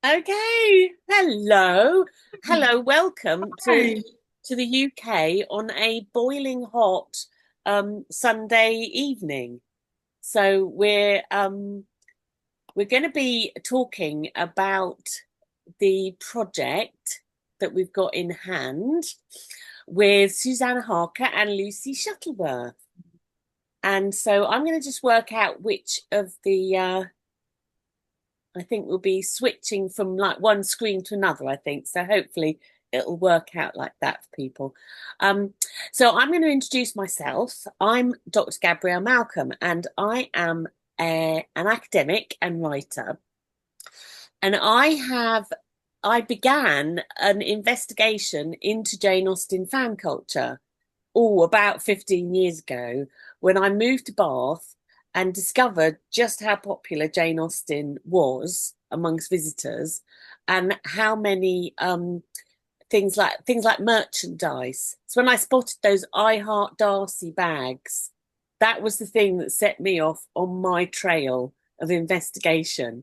Okay. Hello. Hello. Welcome Hi. to the UK on a boiling hot Sunday evening. So we're going to be talking about the project that we've got in hand with Susanna Harker and Lucy Shuttleworth. And so I'm going to just work out which of the I think we'll be switching from like one screen to another, I think. So hopefully it'll work out like that for people. Um, so I'm going to introduce myself. I'm Dr. Gabrielle Malcolm, and I am an academic and writer. And I began an investigation into Jane Austen fan culture, about 15 years ago, when I moved to Bath and discovered just how popular Jane Austen was amongst visitors, and how many things like merchandise. So when I spotted those I Heart Darcy bags, that was the thing that set me off on my trail of investigation.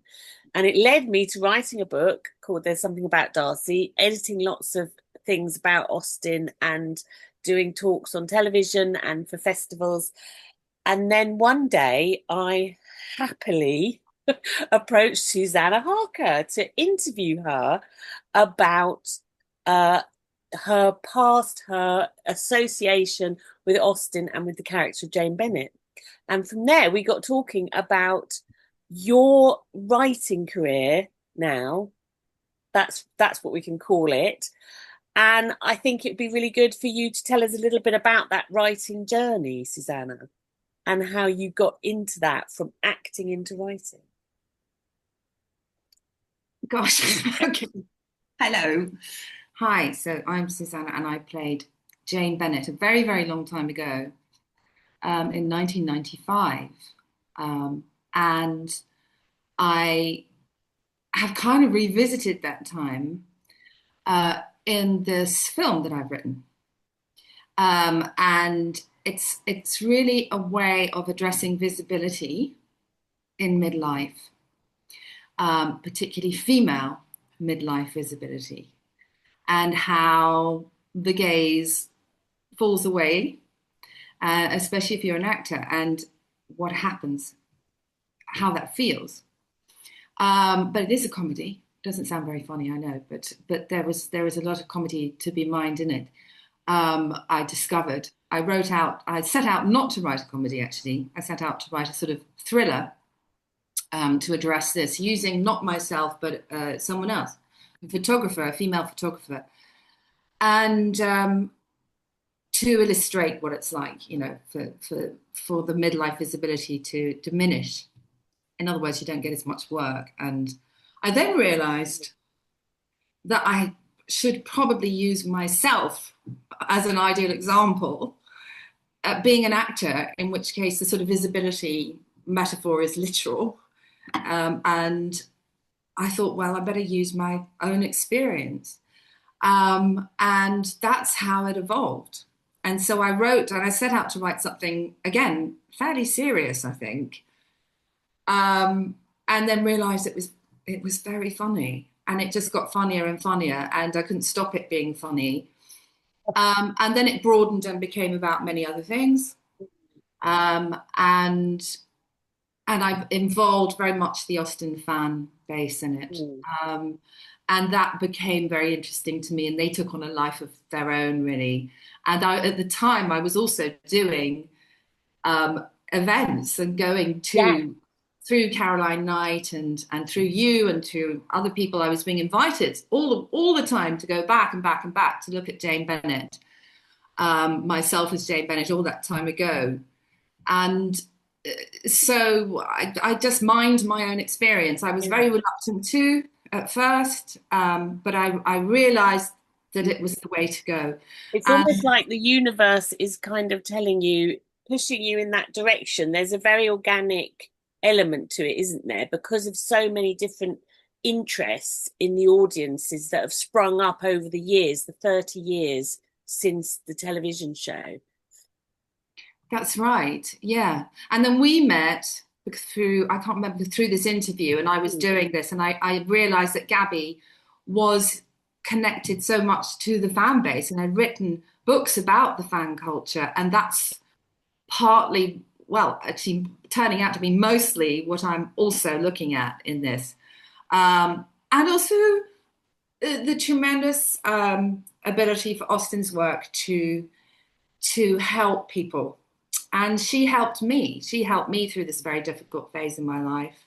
And it led me to writing a book called There's Something About Darcy, editing lots of things about Austen, and doing talks on television and for festivals. And then one day I happily approached Susanna Harker to interview her about uh, her past, her association with Austen and with the character of Jane Bennet. And from there, we got talking about your writing career now. That's what we can call it. And I think it'd be really good for you to tell us a little bit about that writing journey, Susanna, and how you got into that from acting into writing. Gosh. Okay. Hello. Hi. So I'm Susanna, and I played Jane Bennet a very, very long time ago, in 1995. And I have kind of revisited that time in this film that I've written. And it's really a way of addressing visibility in midlife, particularly female midlife visibility, and how the gaze falls away, especially if you're an actor, and what happens, how that feels. But it is a comedy. Doesn't sound very funny, I know, but there is a lot of comedy to be mined in it. I discovered. I set out not to write a comedy, actually. I set out to write a sort of thriller, to address this, using not myself, but someone else, a photographer, a female photographer, and to illustrate what it's like, for the midlife visibility to diminish. In other words, you don't get as much work. And I then realized that I should probably use myself as an ideal example, being an actor, in which case the sort of visibility metaphor is literal. And I thought, well, I better use my own experience. And that's how it evolved. And so I wrote, and I set out to write something, again, fairly serious, I think. And then realized it was very funny. And it just got funnier and funnier, and I couldn't stop it being funny. And then it broadened and became about many other things. And I've involved very much the Austen fan base in it. Mm. Um, and that became very interesting to me, and they took on a life of their own, really. And at the time, I was also doing events and going Yeah. to through Caroline Knight and through you and to other people. I was being invited all the time to go back and back and back to look at Jane Bennet, myself as Jane Bennet all that time ago. And so I just mined my own experience. I was Yeah. very reluctant to at first, but I realized that it was the way to go. It's And almost like the universe is kind of telling you, pushing you in that direction. There's a very organic element to it, isn't there? Because of so many different interests in the audiences that have sprung up over the years, the 30 years since the television show. that's right, yeah. And then we met through, I can't remember, through this interview, and I was doing this, and I realized that Gabby was connected so much to the fan base and had written books about the fan culture. And that's partly, well, actually turning out to be mostly what I'm also looking at in this. And also the tremendous ability for Austen's work to help people. And she helped me. She helped me through this very difficult phase in my life.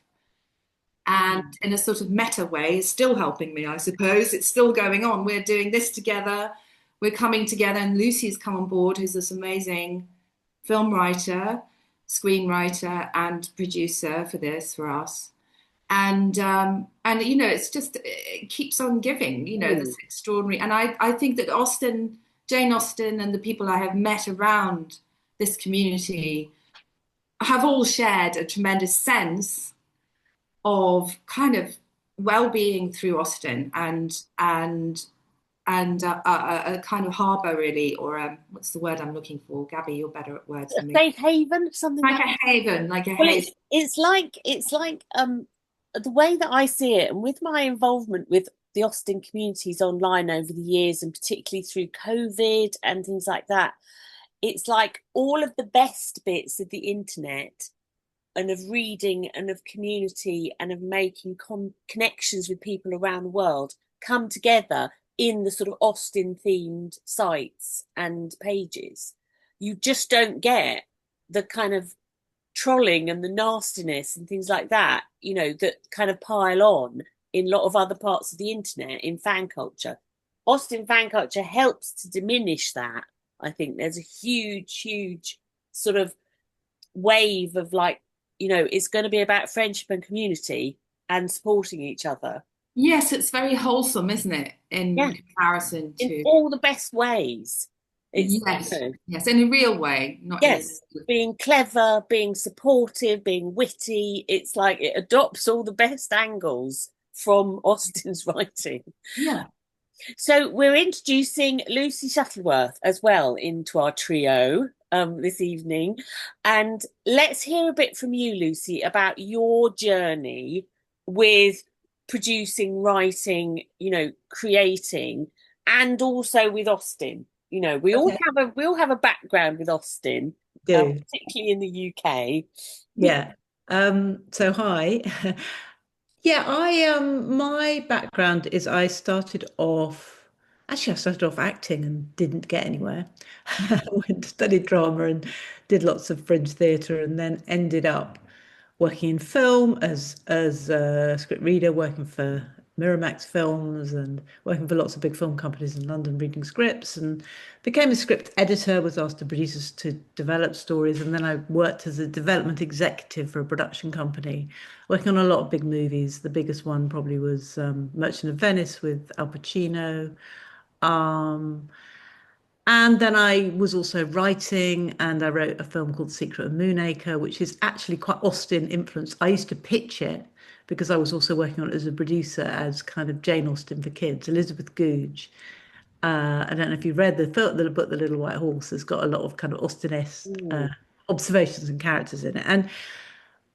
And Mm. in a sort of meta way, is still helping me, I suppose. It's still going on. We're doing this together. We're coming together, and Lucy's come on board, who's this amazing film writer, screenwriter, and producer for this for us. And you know, it's just it keeps on giving. You know, Mm. this extraordinary. And I think that Jane Austen, and the people I have met around this community have all shared a tremendous sense of kind of well-being through Austen, and a kind of harbour really, or what's the word I'm looking for? Gabby, you're better at words A than me. safe haven, something Like like a haven, like a Well, haven. it's like the way that I see it, and with my involvement with the Austin communities online over the years, and particularly through COVID and things like that, it's like all of the best bits of the internet and of reading and of community and of making connections with people around the world come together in the sort of Austin themed sites and pages. You just don't get the kind of trolling and the nastiness and things like that, that kind of pile on in a lot of other parts of the internet in fan culture. Austin fan culture helps to diminish that. I think there's a huge, huge sort of wave of like, it's going to be about friendship and community and supporting each other. Yes, it's very wholesome, isn't it, Yeah, in comparison in to, all the best ways. It's, yes, yes, in a real way, not in a, yes, being clever, being supportive, being witty. It's like it adopts all the best angles from Austen's writing. yeah. So we're introducing Lucy Shuttleworth as well into our trio this evening. And let's hear a bit from you, Lucy, about your journey with producing, writing, creating, and also with Austen. Okay, We all have a background with Austen, Do. particularly in the UK. Yeah. So hi. Yeah, my background is I started off acting and didn't get anywhere. I went to study drama and did lots of fringe theatre and then ended up working in film as a script reader, working for Miramax Films and working for lots of big film companies in London, reading scripts, and became a script editor, was asked to producers to develop stories, and then I worked as a development executive for a production company, working on a lot of big movies. The biggest one probably was Merchant of Venice with Al Pacino. Um, and then I was also writing, and I wrote a film called Secret of Moonacre, which is actually quite Austen influenced. I used to pitch it because I was also working on it as a producer as kind of Jane Austen for kids, Elizabeth Goudge. I don't know if you read the book, The Little White Horse, has got a lot of kind of Austen-esque Mm. observations and characters in it. And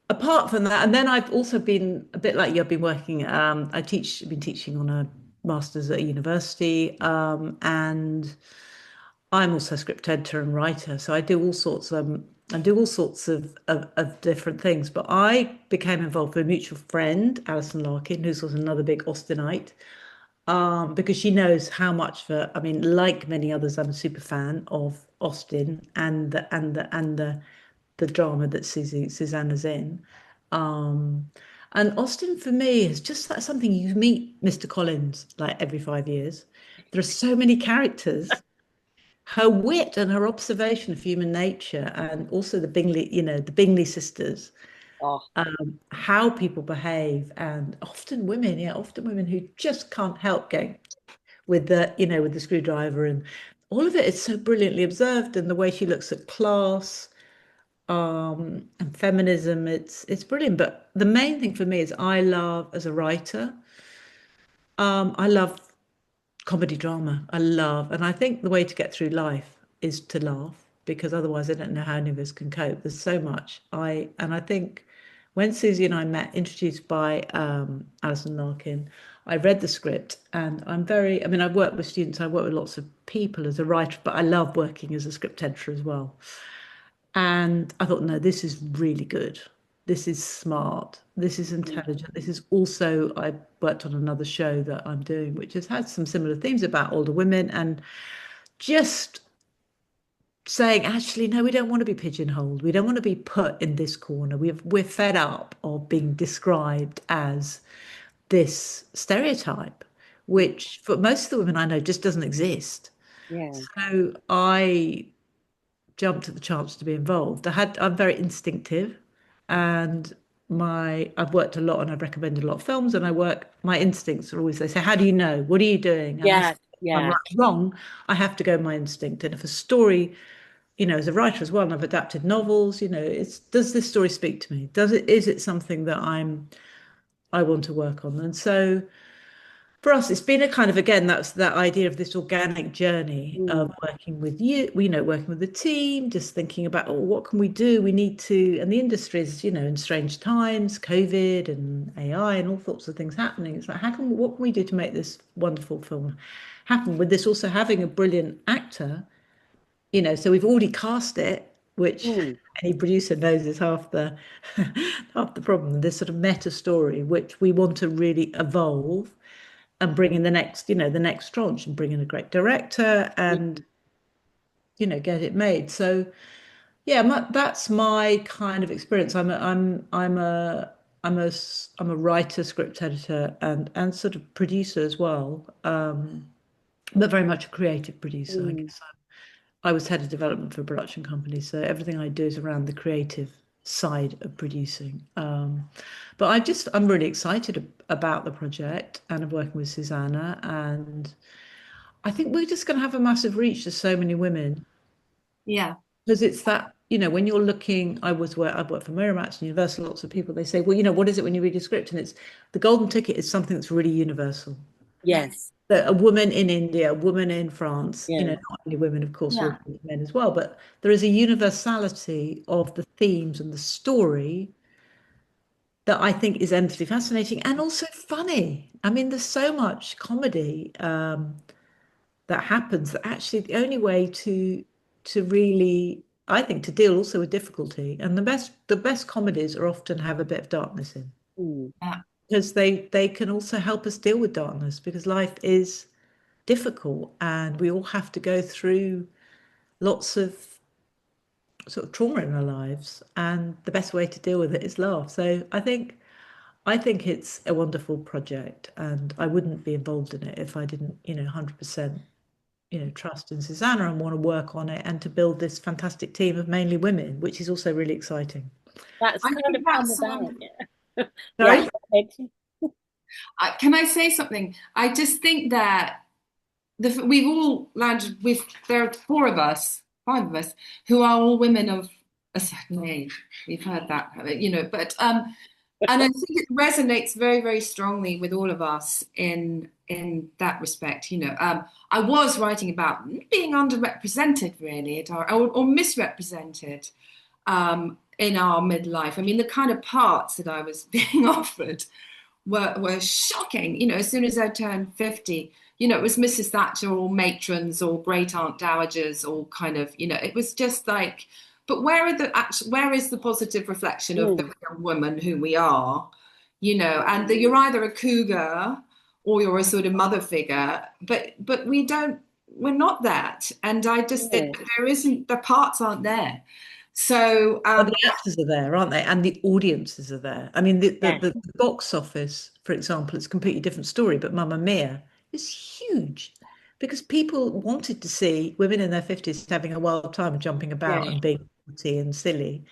apart from that, and then I've also been a bit like you, I've been working, I've been teaching on a master's at a university, and I'm also a script editor and writer, so I do all sorts of different things. But I became involved with a mutual friend, Alison Larkin, who's also another big Austenite, because she knows how much for. I mean, like many others, I'm a super fan of Austen and the drama that Susanna's in. Um, and Austen for me is just like something you meet Mr. Collins like every 5 years. There are so many characters, her wit and her observation of human nature, and also the Bingley sisters, Oh, how people behave, and often women who just can't help going with the screwdriver, and all of it is so brilliantly observed, and the way she looks at class, and feminism, it's brilliant. But the main thing for me is I love as a writer, I love comedy drama. And I think the way to get through life is to laugh because otherwise I don't know how any of us can cope. There's so much. And I think when Susie and I met, introduced by Alison Larkin, I read the script and I mean, I've worked with students, I work with lots of people as a writer, but I love working as a script editor as well. And I thought, no, this is really good. This is smart. This is Mm. intelligent. This is also, I worked on another show that I'm doing, which has had some similar themes about older women and just saying, actually, no, we don't want to be pigeonholed. We don't want to be put in this corner. We're fed up of being described as this stereotype, which for most of the women I know just doesn't exist. Yeah. So I jumped at the chance to be involved. I'm very instinctive and I've worked a lot and I've recommended a lot of films and my instincts are always, they say, how do you know? What are you doing? And I say, Yeah. if I'm Yeah. right or wrong, I have to go with my instinct. And if a story, as a writer as well, and I've adapted novels, does this story speak to me? Is it something that I want to work on? And so for us, it's been a kind of, again, that's that idea of this organic journey of Mm. working with you, working with the team, just thinking about, oh, what can we do? We need to, and the industry is, in strange times, COVID and AI and all sorts of things happening. It's like, what can we do to make this wonderful film happen? With this also having a brilliant actor, so we've already cast it, which Mm. any producer knows is half the half the problem. This sort of meta story, which we want to really evolve and bring in the next tranche and bring in a great director and Mm. get it made. So yeah, that's my kind of experience. I'm a writer, script editor, and sort of producer as well. But very much a creative producer, I Mm. guess. I was head of development for a production company, so everything I do is around the creative side of producing. But I'm really excited about the project and of working with Susanna, and I think we're just going to have a massive reach to so many women Yeah. because it's that, when you're looking, I've worked for Miramax and Universal, lots of people, they say, well, what is it when you read a script? And it's the golden ticket is something that's really universal. Yeah. Yes. A woman in India, a woman in France, Yeah. not only women, of course, Yeah. we're men as well, but there is a universality of the themes and the story that I think is endlessly fascinating and also funny. I mean, there's so much comedy that happens that actually the only way to really, I think, to deal also with difficulty, and the best comedies are often have a bit of darkness in Mm. Yeah. because they can also help us deal with darkness because life is difficult and we all have to go through lots of sort of trauma in our lives and the best way to deal with it is laugh. So I think it's a wonderful project and I wouldn't be involved in it if I didn't 100% trust in Susanna and want to work on it and to build this fantastic team of mainly women, which is also really exciting. That's I kind of think come that's about. Yeah. Yeah. Sorry? Go ahead. can I say something? I just think that we've all landed there are four of us, five of us, who are all women of a certain age. We've heard that, but and I think it resonates very, very strongly with all of us in that respect. I was writing about being underrepresented, really, or misrepresented in our midlife. I mean, the kind of parts that I was being offered were shocking. As soon as I turned 50, it was Mrs. Thatcher or matrons or great aunt dowagers or kind of, it was just like, but where is the positive reflection of the Mm. real woman who we are? And that you're either a cougar or you're a sort of mother figure, but we're not that. And I just Yeah. think that there isn't, the parts aren't there. So But the actors are there, aren't they? And the audiences are there. I mean, Yeah. the box office, for example, it's a completely different story, but Mamma Mia is huge because people wanted to see women in their 50s having a wild time and jumping about Yeah. and being naughty and silly.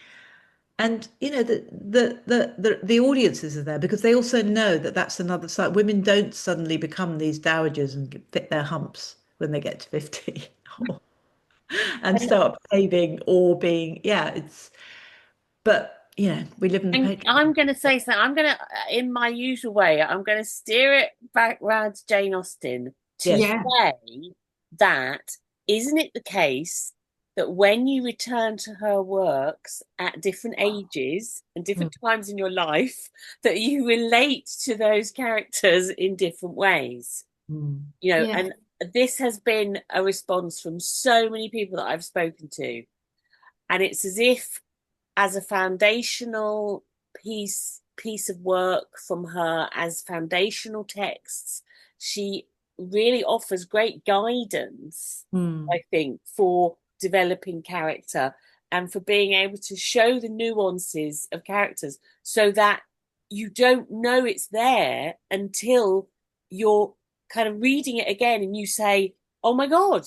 And the audiences are there because they also know that that's another side. Women don't suddenly become these dowagers and fit their humps when they get to 50 and And start behaving or being, yeah, but we live in the And patriarchy. I'm going to say something. In my usual way, I'm going to steer it back round to Jane Austen to Yes. yeah, say that, isn't it the case that when you return to her works at different ages and Mm, different times in your life, that you relate to those characters in different ways. mm. Yeah. And this has been a response from so many people that I've spoken to. And it's as if, as a foundational piece of work from her, as foundational texts, she really offers great guidance, Mm. I think, for developing character and for being able to show the nuances of characters so that you don't know it's there until you're kind of reading it again and you say, oh my God,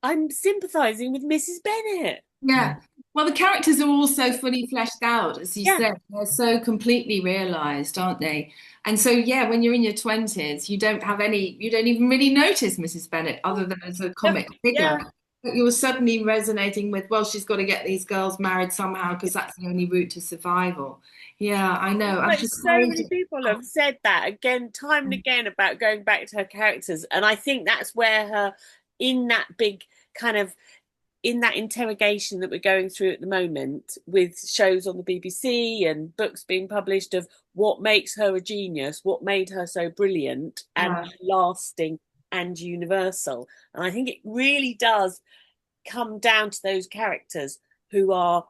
I'm sympathizing with Mrs. Bennet. Yeah. Yeah. Well, the characters are all so fully fleshed out, as you Yeah. said. They're so completely realized, aren't they? And so, yeah, when you're in your 20s, you don't even really notice Mrs. Bennet other than as a comic Yeah. figure. But you're suddenly resonating with, well, she's got to get these girls married somehow because that's the only route to survival. Yeah, I know. I'm Like so many surprised. people have said that again, time and again, about going back to her characters. And I think that's where her, in that big kind of, in that interrogation that we're going through at the moment with shows on the BBC and books being published of what makes her a genius, what made her so brilliant and Yeah. lasting and universal. And I think it really does come down to those characters who are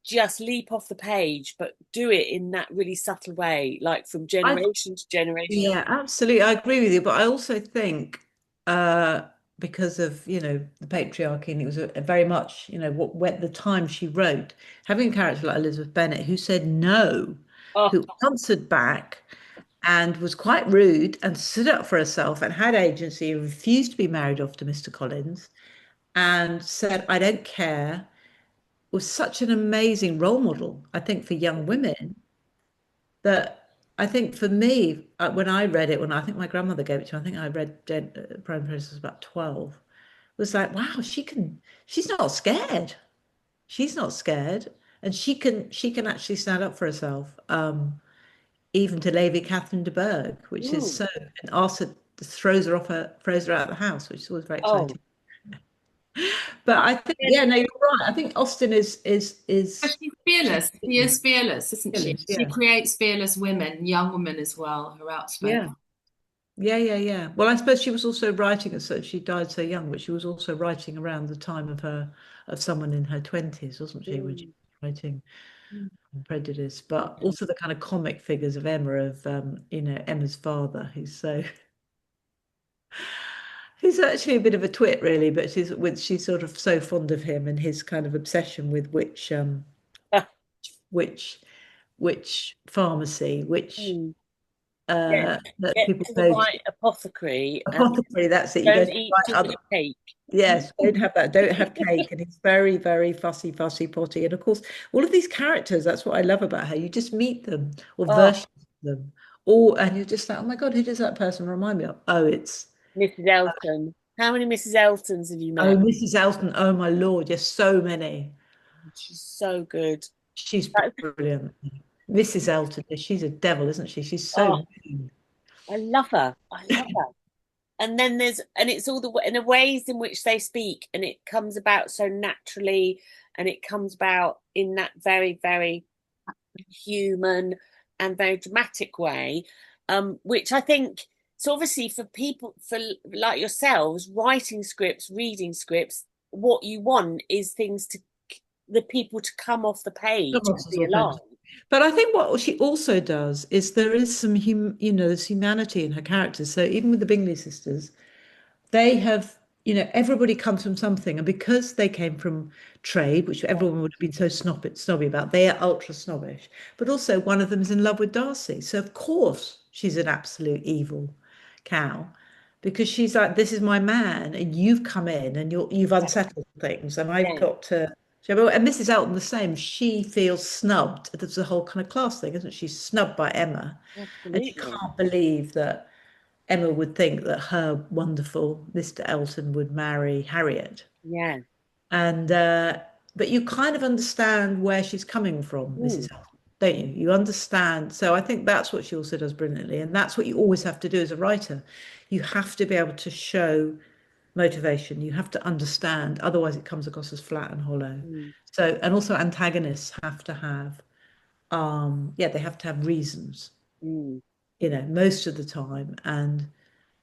just leap off the page, but do it in that really subtle way, like from I generation to generation. Yeah, absolutely. I agree with you, but I also think uh because of, the patriarchy, and it was very much, what the time she wrote, having a character like Elizabeth Bennet who said no, Oh, who answered back and was quite rude and stood up for herself and had agency and refused to be married off to Mr. Collins and said, I don't care, was such an amazing role model, I think, for young women that I think for me, when I read it, when I think my grandmother gave it to me, I think I read Prime Princess was about 12, was like, wow, she's not scared. She's not scared. And she can actually stand up for herself, even to Lady Catherine de Bourgh, which is mm, so, and Arthur throws her out of the house, which is always very oh, exciting. But I think, yeah, no, you're right. I think Austen But is she's she's fearless. She is fearless, isn't she? fearless, She yeah. creates fearless women, young women as well, who are Yeah. outspoken. Yeah, yeah, yeah. Well, I suppose she was also writing as such. She died so young, but she was also writing around the time of someone in her 20s, wasn't she, when she mm, was writing Prejudice? But also the kind of comic figures of Emma, of Emma's father, who's actually a bit of a twit, really, but she's sort of so fond of him and his kind of obsession with which which pharmacy, which mm. Get that get people to the go to. right apothecary and Apothecary, that's it. You go don't to the eat too right. much cake. Yes, don't have that. Don't have cake. And it's very, very fussy, fussy, potty. And of course, all of these characters, that's what I love about her. You just meet them or Oh, versions of them. Or and you're just like, oh my God, who does that person remind me of? Oh, it's Mrs. Elton. How many Mrs. Eltons have you met? Mrs. Elton. Oh my Lord, yes, so many. She's so good. She's That- brilliant. Mrs. Elton, she's a devil, isn't she? She's so Oh, mean. I love her. I love her. And then it's all in the ways in which they speak, and it comes about so naturally, and it comes about in that very, very human and very dramatic way, which I think. So obviously, for people for like yourselves, writing scripts, reading scripts, what you want is things to the people to come off the page and Thomas is be alive. authentic. But I think what she also does is there is there's humanity in her characters. So even with the Bingley sisters, they have, everybody comes from something, and because they came from trade, which everyone would have been so snobby about, they are ultra snobbish. But also, one of them is in love with Darcy, so of course she's an absolute evil cow, because she's like, this is my man, and you've come in and you've unsettled things, and I've Yeah, got to. And Mrs. Elton the same. She feels snubbed. There's a whole kind of class thing, isn't she? She's snubbed by Emma, and she absolutely. can't believe that Emma would think that her wonderful Mr. Elton would marry Harriet. Yeah. And but you kind of understand where she's coming from, Mm. Mrs. Elton, don't you? You understand. So I think that's what she also does brilliantly. And that's what you always have to do as a writer. You have to be able to show motivation. You have to understand, otherwise it comes across as flat and hollow. Mm, So, and also antagonists have to have, yeah, they have to have reasons, mm. most of the time. And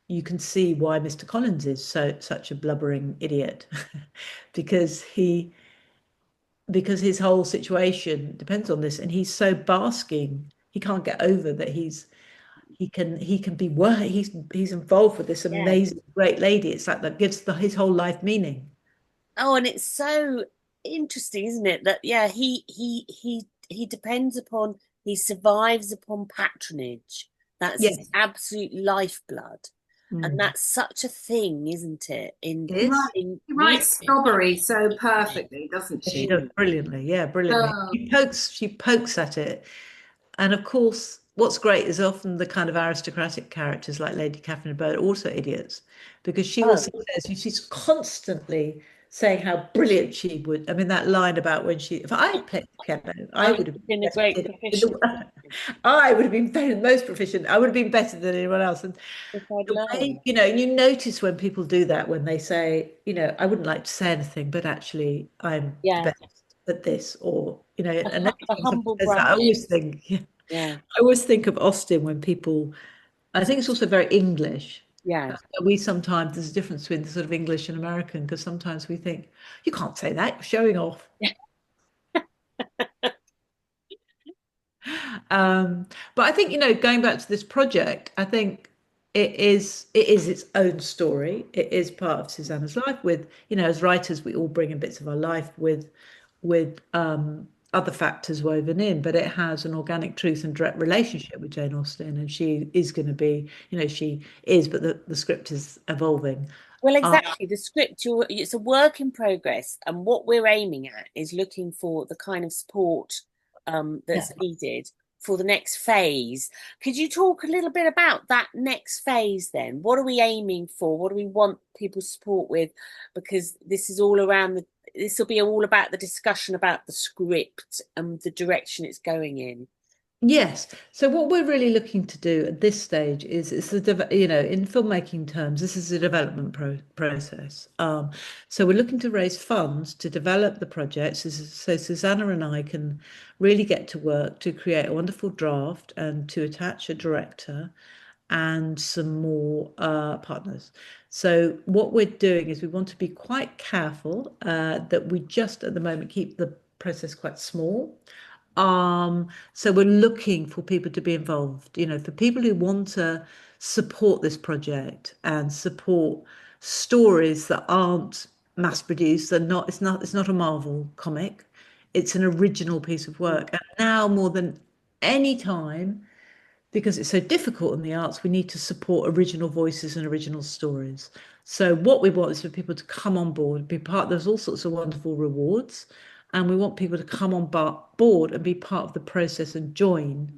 you can see why Mr. Collins is such a blubbering idiot, because because his whole situation depends on this, and he's so basking. He can't get over that he can be work. He's involved with this Yes. amazing great lady. It's like that gives his whole life meaning. Oh, and it's so interesting, isn't it? That yeah, he depends upon, he survives upon patronage. That's his Yes. absolute lifeblood. And Mm. that's such a thing, isn't it? In She Yes. writes, in she writes music. snobbery so perfectly, doesn't She she? does Mm. brilliantly. Yeah, brilliantly. Oh, She pokes at it. And of course, what's great is often the kind of aristocratic characters like Lady Catherine of Bird are also idiots, because she Oh, also says, she's constantly saying how brilliant she would. I mean, that line about when if I had played the piano, I I would would have have been a been great better in the proficient I would have been most proficient. I would have been better than anyone else. And if I'd the learned. way, you notice when people do that, when they say, I wouldn't like to say anything, but actually I'm the Yeah, best at this, or, and every a time someone humble says that, brag. I always think, Yeah, I always think of Austin when people, I think it's also very English. yeah. We sometimes, there's a difference between the sort of English and American, because sometimes we think, you can't say that, you're showing off. Um, but I think, going back to this project, I think it is its own story. It is part of Susanna's life with, as writers, we all bring in bits of our life with other factors woven in, but it has an organic truth and direct relationship with Jane Austen, and she is going to be, she is, but the script is evolving. Well, Um, exactly. The script, it's a work in progress, and what we're aiming at is looking for the kind of support yeah. that's needed for the next phase. Could you talk a little bit about that next phase then? What are we aiming for? What do we want people's support with? Because this is all around this will be all about the discussion about the script and the direction it's going in. Yes. So what we're really looking to do at this stage is it's in filmmaking terms, this is a development process. So we're looking to raise funds to develop the project, so Susanna and I can really get to work to create a wonderful draft and to attach a director and some more partners. So what we're doing is we want to be quite careful that we just at the moment keep the process quite small. So we're looking for people to be involved, for people who want to support this project and support stories that aren't mass produced. It's not a Marvel comic. It's an original piece of work. And now more than any time, because it's so difficult in the arts, we need to support original voices and original stories. So what we want is for people to come on board, be part. There's all sorts of wonderful rewards, and we want people to come on board and be part of the process and join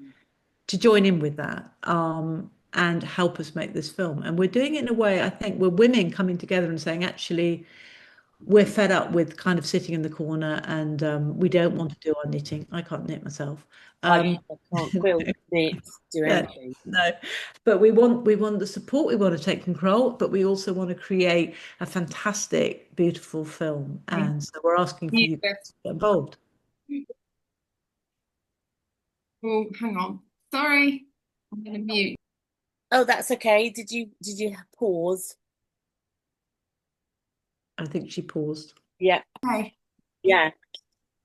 in with that, and help us make this film. And we're doing it in a way, I think, we're women coming together and saying, actually, we're fed up with kind of sitting in the corner, and we don't want to do our knitting. I can't knit myself. I Um, can't quilt, knit, do no, anything. no, but we want the support. We want to take control, but we also want to create a fantastic, beautiful film. And so we're asking for you to get involved. oh, hang on. Sorry, I'm going to mute. Oh, that's okay. Did you pause? I think she paused. Yeah, Okay. yeah.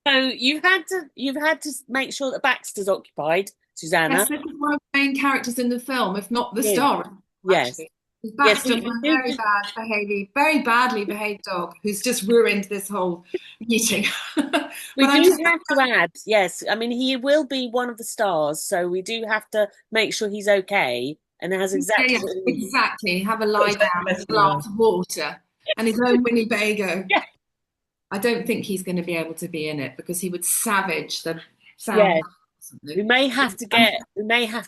So you've had to make sure that Baxter's occupied, Susanna. Yes, this is one of the main characters in the film, if not the Yes, star, yes, actually. Because yes. Baxter, my very bad behaving, very badly behaved dog, who's just ruined this whole meeting. We But I'm do just have to add, yes. I mean, he will be one of the stars, so we do have to make sure he's okay and has yeah, exactly yeah, what he needs. exactly. Have a lie down with a Messing around. glass of water and his own Winnebago. Yeah, I don't think he's going to be able to be in it because he would savage the sound. yeah. We may have to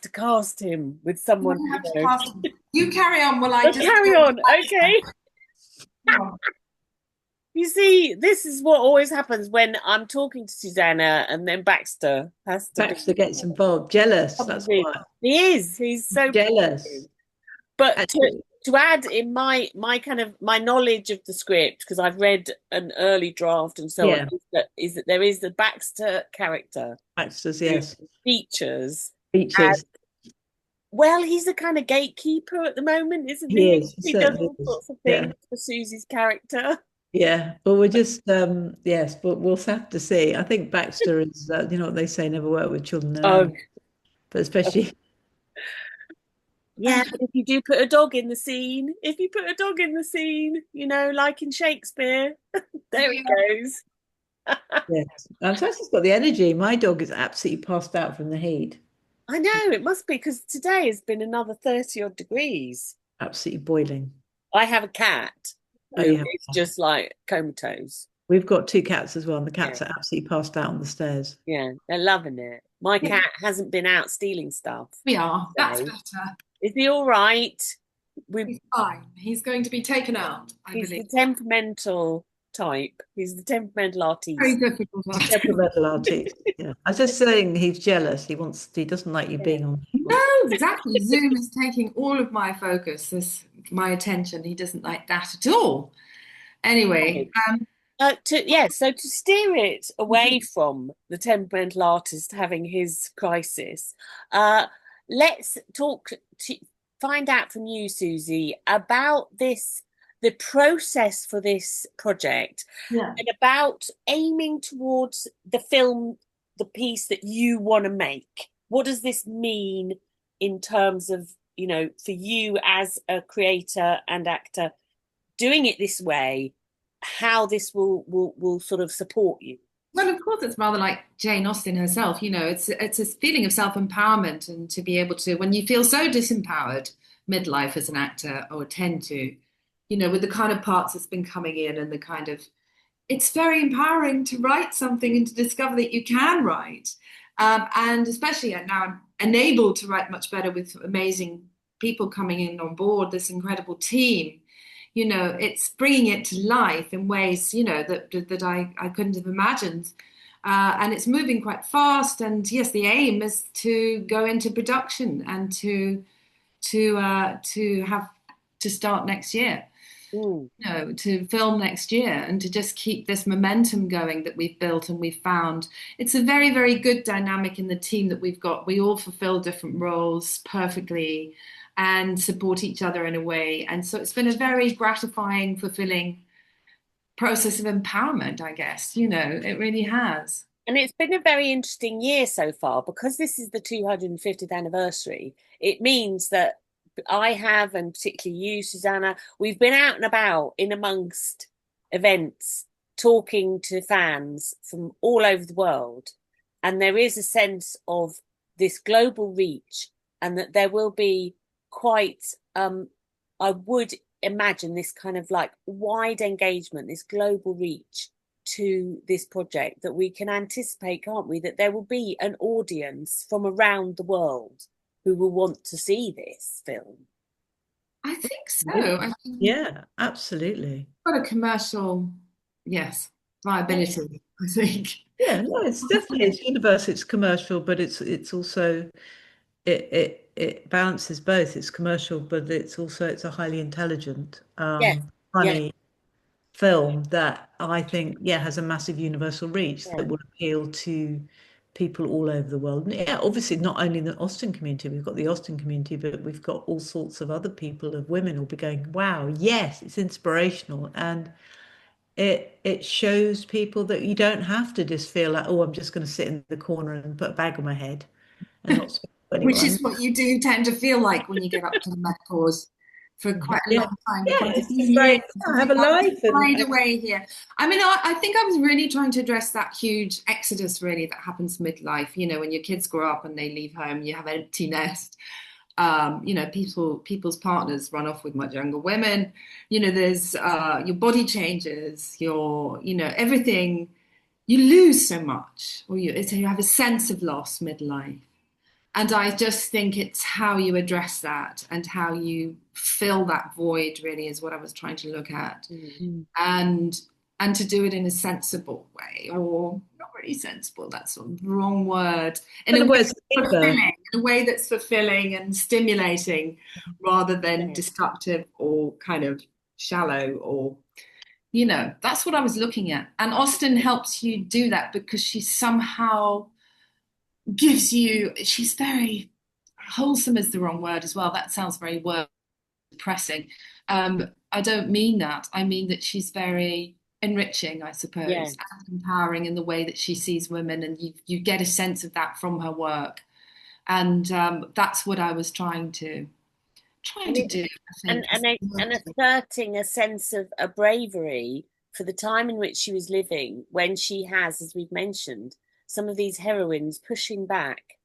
cast him with You someone, don't have to cast him. You carry on while I But just carry go. on, okay? You see, this is what always happens when I'm talking to Susanna and then Baxter has to Baxter gets involved. Jealous. comes That's in. why. He is. He's so Jealous. positive. But to Actually. to add in my kind of my knowledge of the script, because I've read an early draft and so on, Yeah, is that there is the Baxter character Baxter's, who yes. features. Features. Well, he's the kind of gatekeeper at the moment, isn't He he? is, he He does certainly all is. sorts of Yeah. things for Susie's character. Yeah, but we're just yes, but we'll have to see. I think Baxter is, you know what they say, never work with children and Oh, animals, but especially yeah, but if you do put a dog in the scene, if you put a dog in the scene, like in Shakespeare, there it goes. yes. Sassy's got the energy. My dog is absolutely passed out from the heat, I know it must be because today has been another 30 odd degrees. absolutely boiling. I have a cat Oh, who you have. is just like comatose. We've got two cats as well, and the Yeah, cats are absolutely passed out on the stairs. yeah, they're loving it. My cat hasn't been out stealing stuff We are. That's today. better. Is he all right? We He's fine. He's going to be taken out, I He's believe. the temperamental type. He's the temperamental Very artiste. difficult. Temperamental artiste. Yeah. I was just saying he's jealous. He doesn't like you Yeah. being on. No, exactly. Zoom is taking all of my focus, my attention. He doesn't like that at all. Anyway, So to steer it away from the temperamental artist having his crisis, let's find out from you, Susie, about the process for this project, yeah. and about aiming towards the film, the piece that you want to make. What does this mean in terms of, for you as a creator and actor, doing it this way, how this will sort of support you? Well, of course, it's rather like Jane Austen herself. It's a feeling of self-empowerment, and to be able to, when you feel so disempowered midlife as an actor, or tend to, with the kind of parts that's been coming in and the kind of, it's very empowering to write something and to discover that you can write. And especially now I'm enabled to write much better with amazing people coming in on board, this incredible team. It's bringing it to life in ways, that I couldn't have imagined. And it's moving quite fast. And yes, the aim is to go into production and to have to start next year. Mm. To film next year and to just keep this momentum going that we've built and we've found. It's a very, very good dynamic in the team that we've got. We all fulfill different roles perfectly and support each other in a way. And so it's been a very gratifying, fulfilling process of empowerment, I guess. It really has. And it's been a very interesting year so far, because this is the 250th anniversary. It means that I have, and particularly you, Susanna, we've been out and about in amongst events, talking to fans from all over the world. And there is a sense of this global reach, and that there will be quite, I would imagine, this kind of like wide engagement, this global reach to this project, that we can anticipate, can't we, that there will be an audience from around the world who will want to see this film. I think so. I think Yeah, absolutely. we've got a commercial, yes, viability, I think. Yeah, no, it's definitely it's universal, it's commercial, but it's also it balances both. It's commercial, but it's a highly intelligent, Yes, yes, funny film that I think, yeah, has a massive universal reach yeah. that will appeal to people all over the world. And yeah, obviously not only in the Austin community, we've got the Austin community, but we've got all sorts of other people, of women who'll be going, wow, yes, it's inspirational. And it shows people that you don't have to just feel like, oh, I'm just going to sit in the corner and put a bag on my head and not speak to Which anyone. is what you do tend to feel like when you get up to the menopause for quite a Yeah, long time, yeah, quite a it's few just years. like, I I have think a I was life and hide away here. I mean, I think I was really trying to address that huge exodus really that happens midlife. When your kids grow up and they leave home, you have an empty nest. People's partners run off with much younger women. There's your body changes, everything. You lose so much, or you have a sense of loss midlife. And I just think it's how you address that and how you fill that void really is what I was trying to look at. Mm. Mm. And and to do it in a sensible way, or not really sensible, that's the wrong word, in In a other way words, that's fulfilling, in a way that's fulfilling and stimulating rather than Yeah. destructive or kind of shallow, or that's what I was looking at. And Austen helps you do that because she somehow she's very wholesome is the wrong word as well. That sounds very word depressing. I don't mean that. I mean that she's very enriching, I Yeah. suppose, and empowering in the way that she sees women, and you get a sense of that from her work. And that's what I was trying And to it do, I and think. and asserting a sense of a bravery for the time in which she was living, when she has, as we've mentioned, some of these heroines pushing back,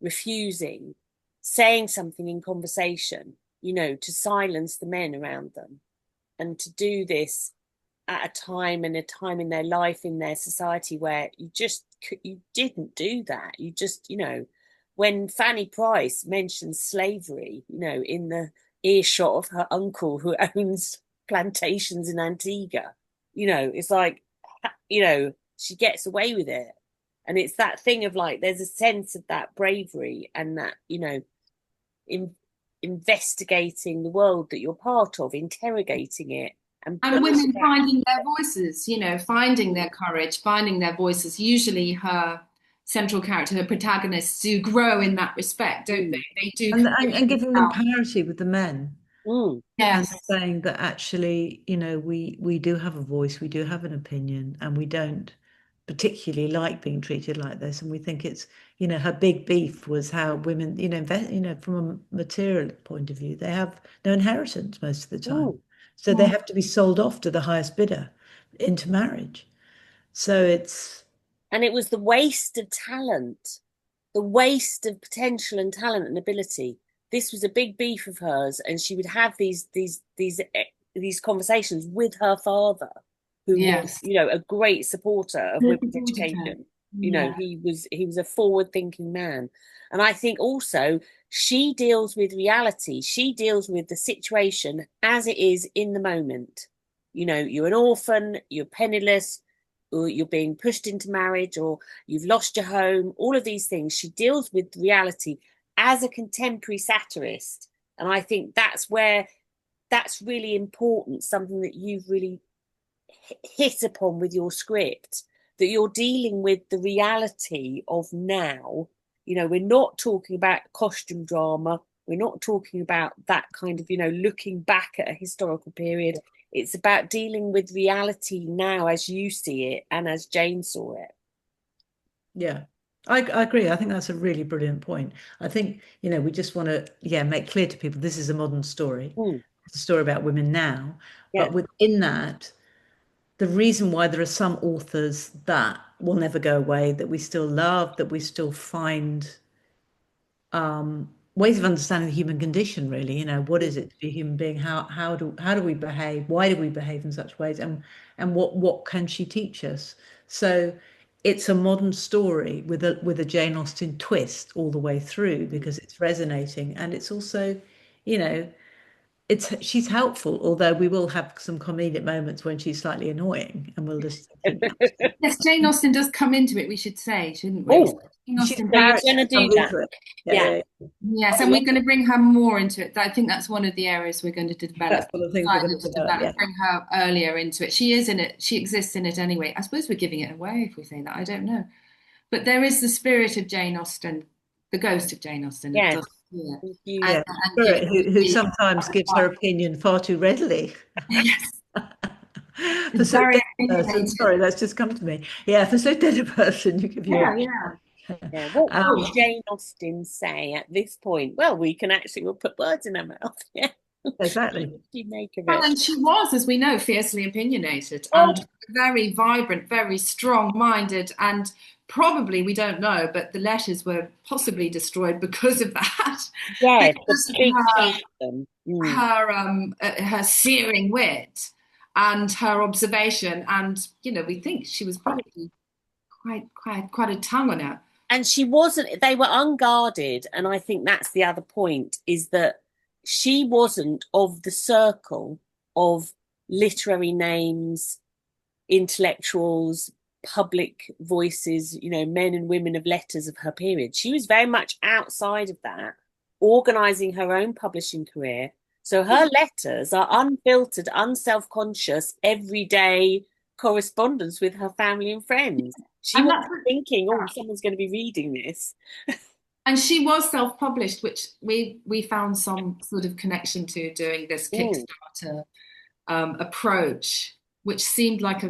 refusing, saying something in conversation, to silence the men around them, and to do this at a time in their life, in their society, where you didn't do that. You just, when Fanny Price mentions slavery, in the earshot of her uncle who owns plantations in Antigua, it's like, she gets away with it. And it's that thing of like, there's a sense of that bravery and that, in investigating the world that you're part of, interrogating it, and And pushing women back. finding their voices, finding their courage, finding their voices. Usually her central character, her protagonists do grow in that respect, don't they? Mm. They do and giving them out. parity with the men. Mm. And Yes. saying that actually, we do have a voice, we do have an opinion, and we don't particularly like being treated like this. And we think it's, her big beef was how women, from a material point of view, they have no inheritance most of the time. Mm. So they have to be sold off to the highest bidder into marriage. So it's, And it was the waste of talent, the waste of potential and talent and ability. This was a big beef of hers, and she would have these conversations with her father, who was, Yes. a great supporter of Who women's supported her? education. Yeah. He was a forward-thinking man. And I think also she deals with reality. She deals with the situation as it is in the moment. You're an orphan, you're penniless, or you're being pushed into marriage, or you've lost your home, all of these things. She deals with reality as a contemporary satirist. And I think that's really important, something that you've really hit upon with your script, that you're dealing with the reality of now. We're not talking about costume drama. We're not talking about that kind of, looking back at a historical period. It's about dealing with reality now as you see it and as Jane saw it. yeah. I agree. I think that's a really brilliant point. I think, we just want to, make clear to people this is a modern story. Mm. It's a story about women now. Yeah. But within that, the reason why there are some authors that will never go away, that we still love, that we still find ways of understanding the human condition, really. What is it to be a human being? How do we behave? Why do we behave in such ways? And what can she teach us? So it's a modern story with a Jane Austen twist all the way through, because it's resonating, and it's also, you know, she's helpful, although we will have some comedic moments when she's slightly annoying, and we'll just think, Yes, Jane Austen does come into it, we should say, shouldn't we? Oh, Jane she's Austen a so you're does. going character to that do comes that? into it. Yeah, Yeah. yeah, yeah. Yes, Oh, and yeah. we're going to bring her more into it. I think that's one of the areas we're going to develop. That's one of the things we're going Decided to to develop. Yeah, bring her earlier into it. She is in it. She exists in it anyway. I suppose we're giving it away if we say that. I don't know. But there is the spirit of Jane Austen, the ghost of Jane Austen. It Yes. does appear Infused. yeah. and gives Spirit who the sometimes gives her opinion far too readily. yes, For it's so very dead a person, opinionated. sorry, that's just come to me. Yeah, for so dead a person, you give your Yeah, yeah. Yeah. What would um, Jane Austen say at this point? Well, we'll put words in her mouth. Yeah. What exactly. did she make of Well, it? and she was, as we know, fiercely opinionated Oh, and very vibrant, very strong-minded, and probably, we don't know, but the letters were possibly destroyed because of that, yes, the because of big schism. Mm. her searing wit and her observation, and we think she was probably quite a tongue on her. And she wasn't, they were unguarded. And I think that's the other point, is that she wasn't of the circle of literary names, intellectuals, public voices, you know, men and women of letters of her period. She was very much outside of that, organizing her own publishing career. So her letters are unfiltered, unself-conscious, everyday correspondence with her family and friends. She And that's wasn't thinking, oh, someone's going to be reading this. and she was self-published, which we found some sort of connection to doing this Mm, Kickstarter approach, which seemed like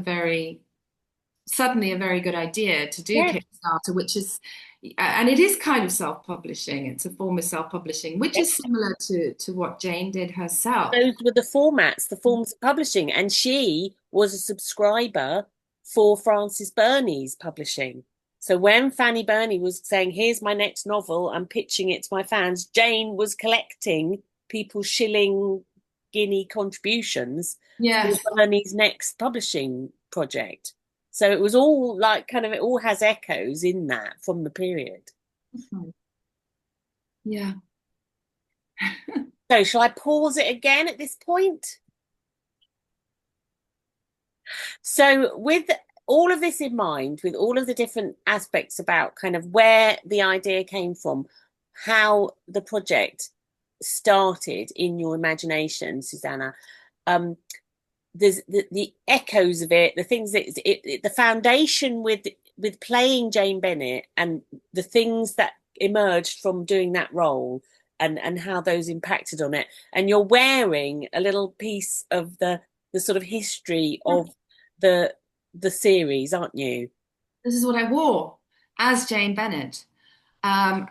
suddenly a very good idea to do yes, Kickstarter, which is, and it is kind of self-publishing. It's a form of self-publishing, which is similar to what Jane did herself. those were the formats, the forms of publishing. And she was a subscriber for Frances Burney's publishing. So when Fanny Burney was saying, here's my next novel, I'm pitching it to my fans, Jane was collecting people's shilling guinea contributions for Yes. Burney's next publishing project. So it was all like kind of, it all has echoes in that from the period. Mhm. Yeah. So shall I pause it again at this point? So, with all of this in mind, with all of the different aspects about kind of where the idea came from, how the project started in your imagination, Susanna, um, there's the echoes of it, the things that the foundation with playing Jane Bennet and the things that emerged from doing that role and how those impacted on it. And you're wearing a little piece of the sort of history of the the series, aren't you? This is what I wore as Jane Bennet. And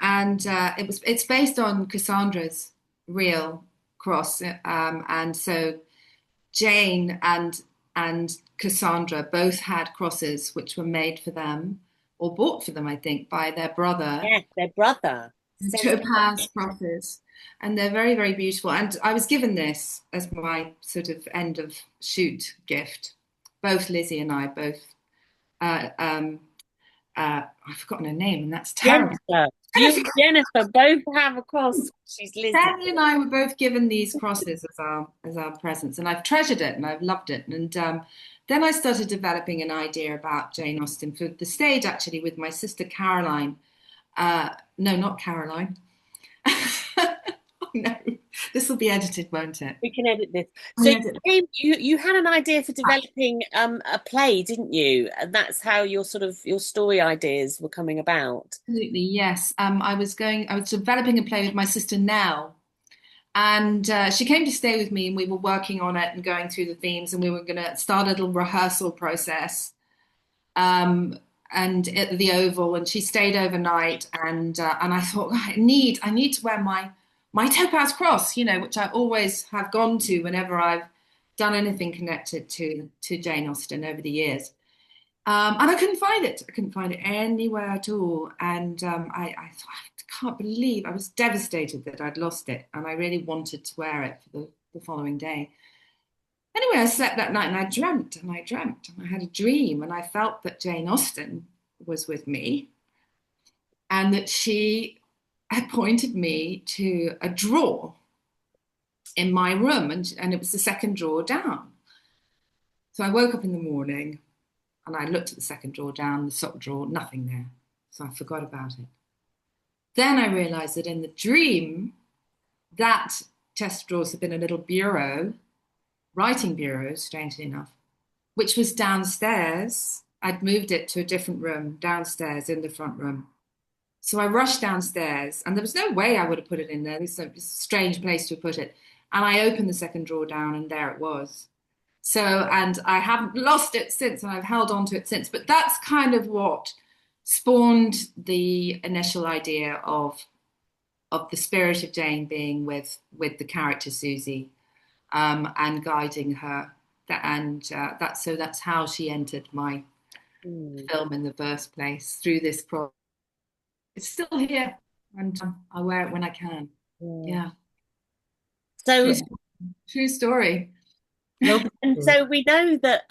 it's based on Cassandra's real cross. And so Jane and Cassandra both had crosses which were made for them or bought for them, I think, by their brother. Yes, their brother. Topaz crosses. And they're very, very beautiful. And I was given this as my sort of end of shoot gift. Both Lizzie and I both uh, I've forgotten her name, and that's terrible. Jennifer. You and Jennifer both have a cross. She's Lizzie. Fanny and I were both given these crosses as our presents, and I've treasured it and I've loved it. And then I started developing an idea about Jane Austen for the stage, actually, with my sister Caroline. No, not Caroline. Oh, no, this will be edited, won't it? We can edit this. So you had an idea for developing a play, didn't you? And that's how your sort of your story ideas were coming about. Absolutely, yes. I was developing a play with my sister Nell, and she came to stay with me, and we were working on it and going through the themes, and we were going to start a little rehearsal process. And at the Oval, and she stayed overnight, and I thought, I need to wear my topaz cross, you know, which I always have gone to whenever I've done anything connected to Jane Austen over the years. And I couldn't find it. I couldn't find it anywhere at all. And I thought, I can't believe, I was devastated that I'd lost it. And I really wanted to wear it for the following day. Anyway, I slept that night and I dreamt and I dreamt and I had a dream and I felt that Jane Austen was with me and that she had pointed me to a drawer in my room and it was the second drawer down. So I woke up in the morning and I looked at the second drawer down, the sock drawer, nothing there. So I forgot about it. Then I realized that in the dream, that chest of drawers had been a little bureau, writing bureau, strangely enough, which was downstairs. I'd moved it to a different room downstairs in the front room. So I rushed downstairs, and there was no way I would have put it in there. It's a strange place to put it. And I opened the second drawer down, and there it was. So, and I haven't lost it since, and I've held on to it since. But that's kind of what spawned the initial idea of the spirit of Jane being with the character Susie, and guiding her. That's how she entered my film in the first place through this project. It's still here, and I wear it when I can. Yeah. So True story. well, and so we know that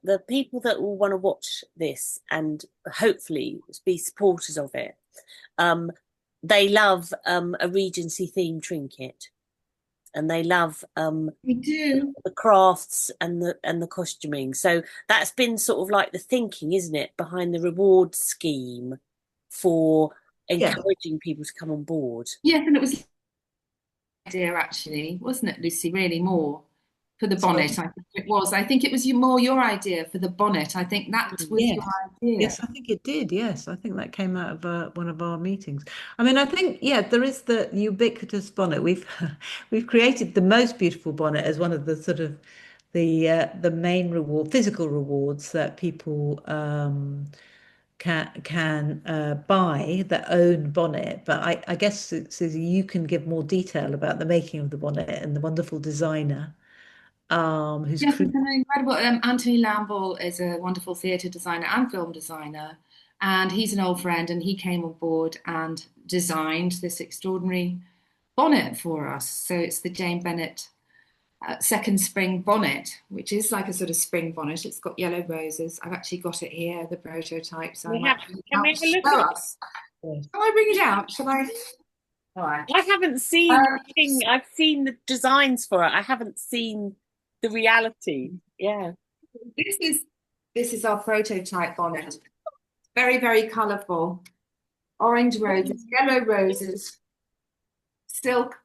the people that will want to watch this and hopefully be supporters of it, they love a Regency themed trinket. and they love We do. the crafts and the costuming. So that's been sort of like the thinking, isn't it, behind the reward scheme for Yeah, encouraging people to come on board. Yes, and it was idea actually, wasn't it, Lucy? Really more for the so bonnet. I think it was. I think it was more your idea for the bonnet. I think that was your yes. idea. Yes, I think it did. Yes, I think that came out of one of our meetings. I mean, I think yeah, there is the ubiquitous bonnet. We've we've created the most beautiful bonnet as one of the sort of the main reward, physical rewards that people can buy their own bonnet. But I guess Susie, you can give more detail about the making of the bonnet and the wonderful designer who's Yes, created. it's an incredible. Anthony Lamble is a wonderful theatre designer and film designer, and he's an old friend, and he came on board and designed this extraordinary bonnet for us. So it's the Jane Bennet second spring bonnet, which is like a sort of spring bonnet. It's got yellow roses. I've actually got it here, the prototype, so I We might have. bring it Can we out have to a look show at? us. Shall I bring it out? Shall I? All right. I haven't seen Um, the thing. I've seen the designs for it. I haven't seen the reality. Yeah. this is this is our prototype bonnet. Very, very colourful. Orange roses, yellow roses, silk,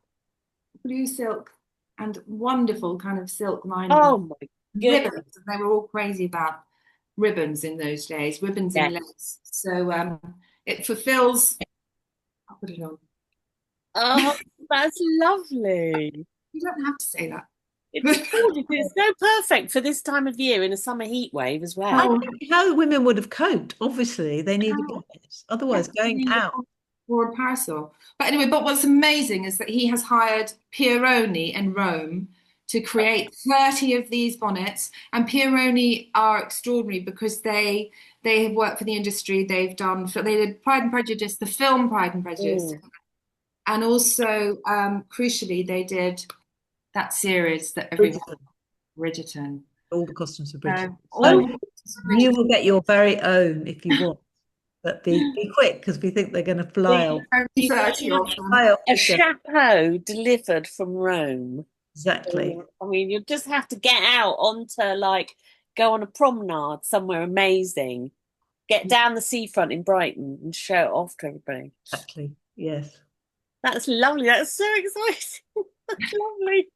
blue silk, and wonderful kind of silk Oh lining my goodness. ribbons. They were all crazy about ribbons in those days, ribbons Yeah. and lace. So it fulfills. I'll put it on. Oh, that's lovely. You don't have to say that. It's gorgeous. It's so perfect for this time of year in a summer heat wave as I well. Oh, think how women would have coped. Obviously, they needed bonnets. Otherwise, going definitely out. or a parasol. But anyway, but what's amazing is that he has hired Pieroni in Rome to create 30 of these bonnets. And Pieroni are extraordinary because they have worked for the industry. They did Pride and Prejudice, the film Pride and Prejudice, Mm. and also crucially they did that series that everyone Bridgerton, Bridgerton. all the costumes for Bridgerton. So So Oh, all you Bridgerton. will get your very own if you want, but be quick because we think they're going to the, you 30 have of them. fly off a the shelf. chapeau delivered from Rome. Exactly. I mean, you just have to get out onto like go on a promenade somewhere amazing, get down the seafront in Brighton and show it off to everybody. Exactly. Yes. That's lovely. That's so exciting. That's lovely.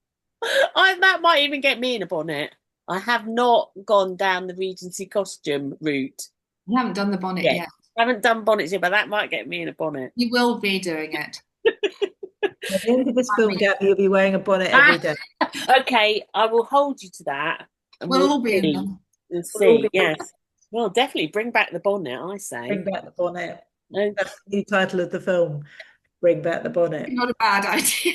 That might even get me in a bonnet. I have not gone down the Regency costume route You haven't done the bonnet yet. yet. I haven't done bonnets yet, but that might get me in a bonnet. You will be doing it. At the end of this I film, mean, Gabby, you'll be wearing a bonnet every Ah, day. okay, I will hold you to that, and we'll we'll all be in see. them. We'll We'll all see. be Yes. Well, definitely bring back the bonnet, I bring say. back the bonnet. Okay. That's the new title of the film. Bring back the bonnet. Not a bad idea.